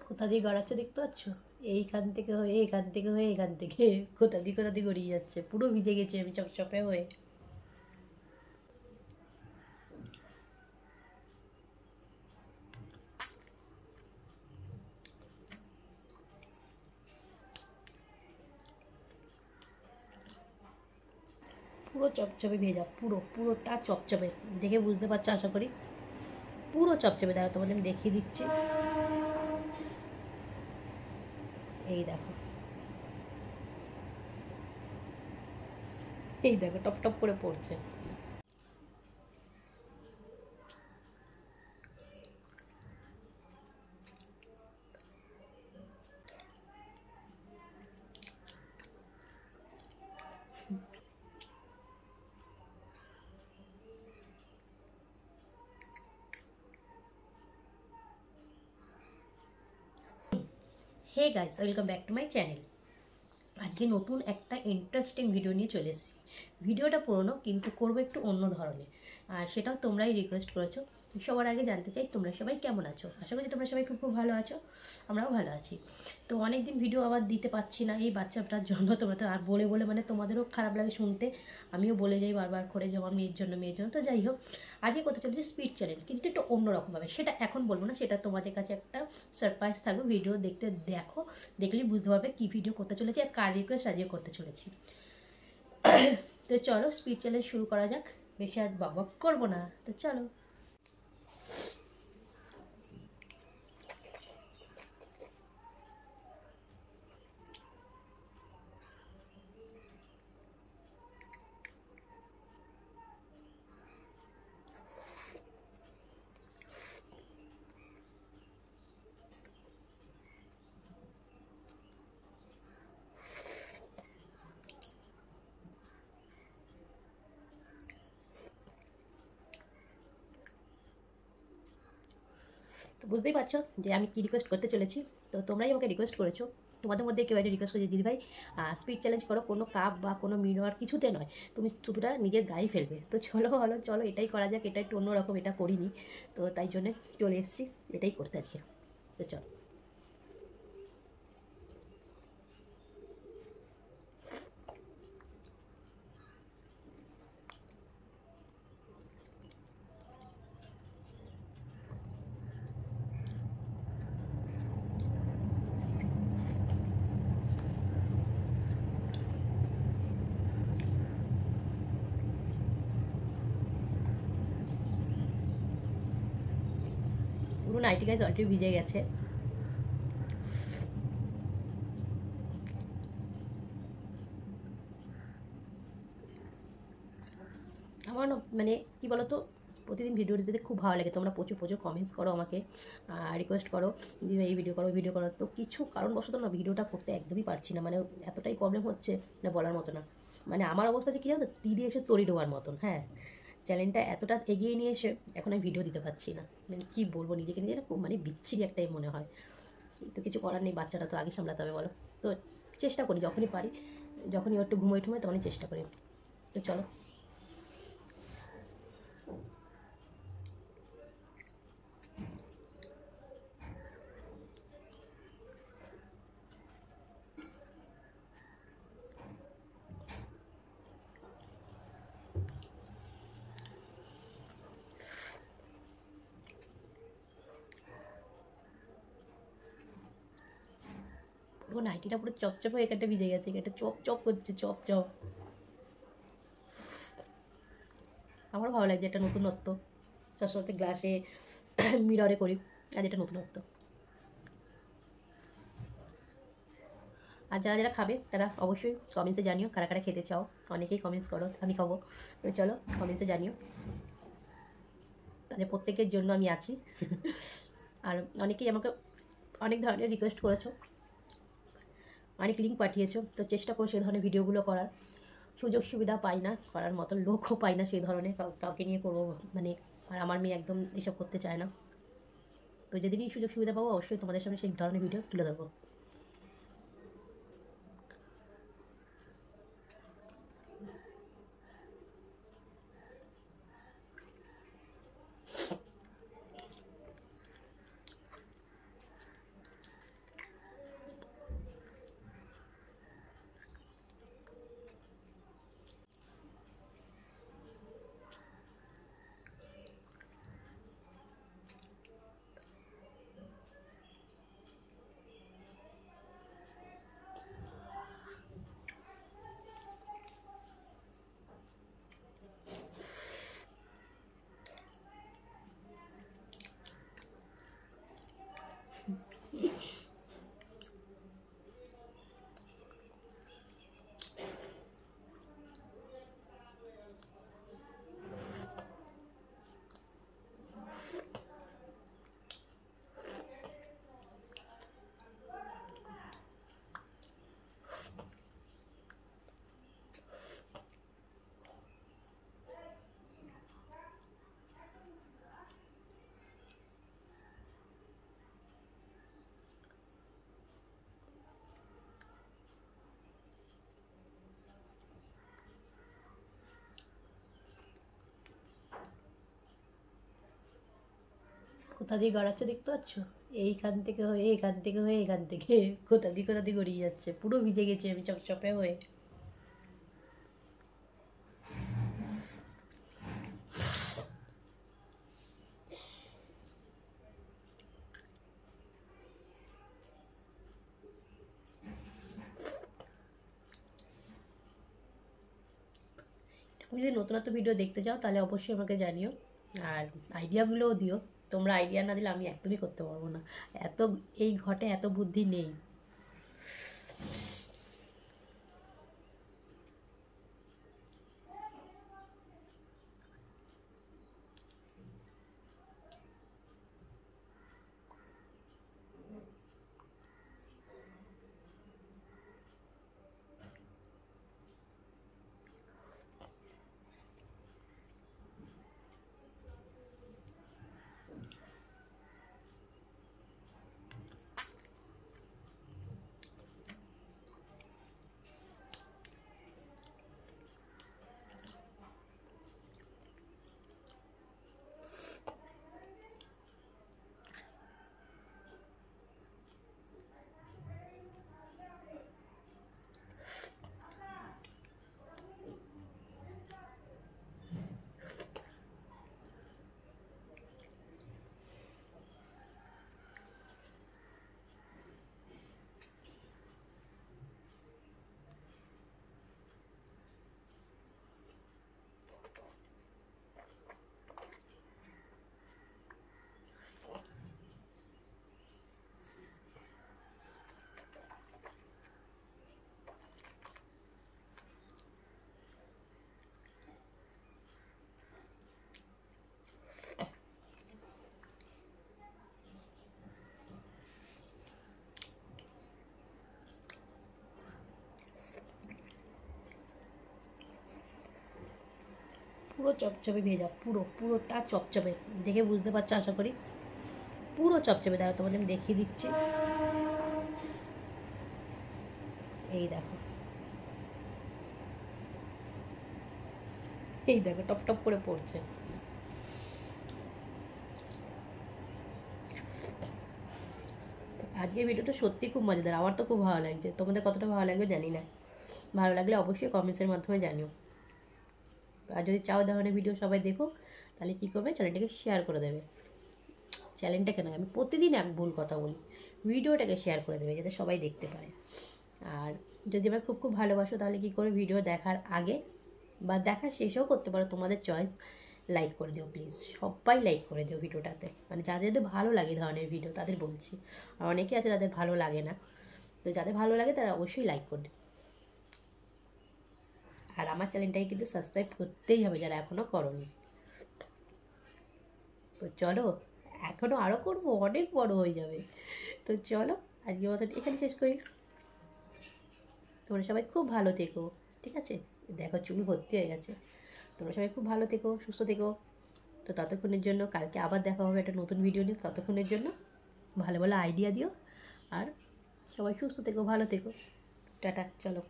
কোথা দিয়ে গড়াচ্ছে দেখতে পাচ্ছ? এইখান থেকে হয়ে এখান থেকে হয়ে এখান থেকে কোথা দিয়ে গড়িয়ে যাচ্ছে। পুরো ভিজে গেছি আমি চপচপে হয়ে। পুরো চপচপে ভেজা, পুরোটা চপচপে। দেখে বুঝতে পারছো আশা করি। পুরো চপচপে। দেখো তোমাদের আমি দেখিয়ে দিচ্ছি। এই দেখো, এই দেখো টপ টপ করে পড়ছে। Hey guys, welcome back to my channel. আজকে নতুন একটা ইন্টারেস্টিং ভিডিও নিয়ে চলে এসেছি। ভিডিওটা পুরনো, কিন্তু করবো একটু অন্য ধরনের, আর সেটাও তোমরাই রিকোয়েস্ট করেছো। সবার আগে জানতে চাই তোমরা সবাই কেমন আছো। আশা করি তোমরা সবাই খুব খুব ভালো আছো। আমরাও ভালো আছি। তো অনেকদিন ভিডিও আবার দিতে পারছি না এই বাচ্চাটার জন্য। তোমরা তো আর বলে বলে মানে তোমাদেরও খারাপ লাগে শুনতে, আমিও বলে যাই বারবার করে যে আমার মেয়ের জন্য। তো যাই হোক, আজকে কথা চলেছে স্পিড চ্যালেঞ্জ, কিন্তু একটু অন্যরকমভাবে। সেটা এখন বলবো না, সেটা তোমাদের কাছে একটা সারপ্রাইজ থাকবে। ভিডিও দেখতে দেখো, দেখলেই বুঝতে পারবে কী ভিডিও করতে চলেছি আর কার রিকোয়েস্ট আজকে করতে চলেছি। তো চলো স্পিড চ্যালেঞ্জ শুরু করা যাক। বেশি আর বক করবো না, তো চলো। তো বুঝতেই পারছো যে আমি কী রিকোয়েস্ট করতে চলেছি। তো তোমরাই আমাকে রিকোয়েস্ট করেছো। তোমাদের মধ্যে কেউ একটা রিকোয়েস্ট করেছে, দিদিভাই স্পিড চ্যালেঞ্জ করো, কোনো কাপ বা কোনো মিরর কিছুতে নয়, তুমি শুধুটা নিজের গায়ে ফেলবে। তো চলো হলো, চলো এটাই করা যাক। এটা একটু অন্যরকম, এটা করিনি, তো তাই জন্যে চলে এসেছি এটাই করতে আজকে। তো চলো। পুরো নাইটি গাইজ অলরেডি ভিজে গেছে। আমার না মানে কী বলো তো, প্রতিদিন ভিডিও দিতে খুব ভালো লাগে। তোমরা প্রচুর প্রচুর কমেন্টস করো আমাকে, রিকোয়েস্ট করো, দিদি এই ভিডিও করো, ভিডিও করো। তো কিছু কারণবশত না ভিডিওটা করতে একদমই পারছি না। মানে এতটাই প্রবলেম হচ্ছে না বলার মতো না। মানে আমার অবস্থা যে কী জানো তো, তীরে এসে তরি ডোবার মতন। হ্যাঁ, চ্যানেলটা এতটা এগিয়ে নিয়ে এসে এখন আমি ভিডিও দিতে পারছি না। মানে কী বলবো, নিজেকে নিজে খুব মানে বিচ্ছিরি একটাই মনে হয়। তো কিছু করার নেই, বাচ্চাটা তো আগে সামলাতে হবে বলো। তো চেষ্টা করি যখনই পারি, যখনই একটু ঘুমোই টুমোই তখনই চেষ্টা করি। তো চলো। পুরো নাইটিটা পুরো চপচপ হয়ে এখানটা ভিজে গেছে, এটা চপ চপ করছে, চপ চপ। আমারও ভালো লাগছে, একটা নতুনত্ব। সবসময় গ্লাসে মিররে করি, আজ এটা নতুনত্ব। আর যারা যারা খাবে তারা অবশ্যই কমেন্টসে জানিও কারা কারা খেতে চাও। অনেকেই কমেন্টস করো, আমি খাবো। তো চলো কমেন্টসে জানিও, তাদের প্রত্যেকের জন্য আমি আছি। আর অনেকেই আমাকে অনেক ধরনের রিকোয়েস্ট করেছো, অনেক লিঙ্ক পাঠিয়েছো। তো চেষ্টা করো সেই ধরনের ভিডিওগুলো করার। সুযোগ সুবিধা পাই না, করার মতন লোকও পাই না সেই ধরনের, কাউকে নিয়ে করবো মানে। আর আমার মেয়ে একদম এসব করতে চায় না। তো যেদিনই সুযোগ সুবিধা পাবো অবশ্যই তোমাদের সামনে সেই ধরনের ভিডিও তুলে ধরবো। কোথা দিয়ে গড়াচ্ছে দেখতে পাচ্ছ? এইখান থেকে হয়ে এখান থেকে হয়ে এখান থেকে কোথা দিয়ে গড়িয়ে যাচ্ছে। পুরো ভিজে গেছি আমি চপচপে হয়ে। তুমি যদি নতুন নতুন ভিডিও দেখতে চাও তাহলে অবশ্যই আমাকে জানিও, আর আইডিয়াগুলোও দিও। তোমরা আইডিয়া না দিলে আমি একদমই করতে পারবো না, এত এই ঘটে এত বুদ্ধি নেই। পুরো চপচপে ভেজা, পুরোটা চপচপে, দেখে বুঝতে পারছো আশা করি। পুরো চপচপে, দেখো তোমাদের আমি দেখিয়ে দিচ্ছি। এই দেখো, এই দেখো টপ টপ করে পড়ছে। আজকের ভিডিওটা সত্যি খুব মজাদার, আমার তো খুব ভালো লাগছে। তোমাদের কতটা ভালো লাগবে জানি না, ভালো লাগলে অবশ্যই কমেন্টসের মাধ্যমে জানিও। আর যদি চাও ধরনের ভিডিও সবাই দেখো, তাহলে কী করবে, চ্যানেলটাকে শেয়ার করে দেবে। চ্যানেলটাকে নয়, আমি প্রতিদিন এক ভুল কথা বলি, ভিডিওটাকে শেয়ার করে দেবে যাতে সবাই দেখতে পারে। আর যদি আমরা খুব ভালোবাসো তাহলে কী করে, ভিডিও দেখার আগে বা দেখা শেষও করতে পারো, তোমাদের চয়েস, লাইক করে দিও প্লিজ। সবাই লাইক করে দিও ভিডিওটাতে, মানে যাদের যাদের ভালো লাগে ধরনের ভিডিও তাদের বলছি। আর অনেকে আছে যাদের ভালো লাগে না, তো যাদের ভালো লাগে তারা অবশ্যই লাইক করে দিও। আর আমার চ্যানেলটাকে কিন্তু সাবস্ক্রাইব করতেই হবে যারা এখনও করোনি। তো চলো, এখনও আরও করবো, অনেক বড় হয়ে যাবে। তো চলো আজকের মতন এখানে শেষ করি। তোমরা সবাই খুব ভালো থেকো, ঠিক আছে? দেখো চুল ভর্তি হয়ে গেছে। তোমরা সবাই খুব ভালো থেকো, সুস্থ থেকো। তো ততক্ষণের জন্য কালকে আবার দেখা হবে একটা নতুন ভিডিও নিয়ে। ততক্ষণের জন্য ভালো ভালো আইডিয়া দিও, আর সবাই সুস্থ থেকো, ভালো থেকো। টাটা, চলো।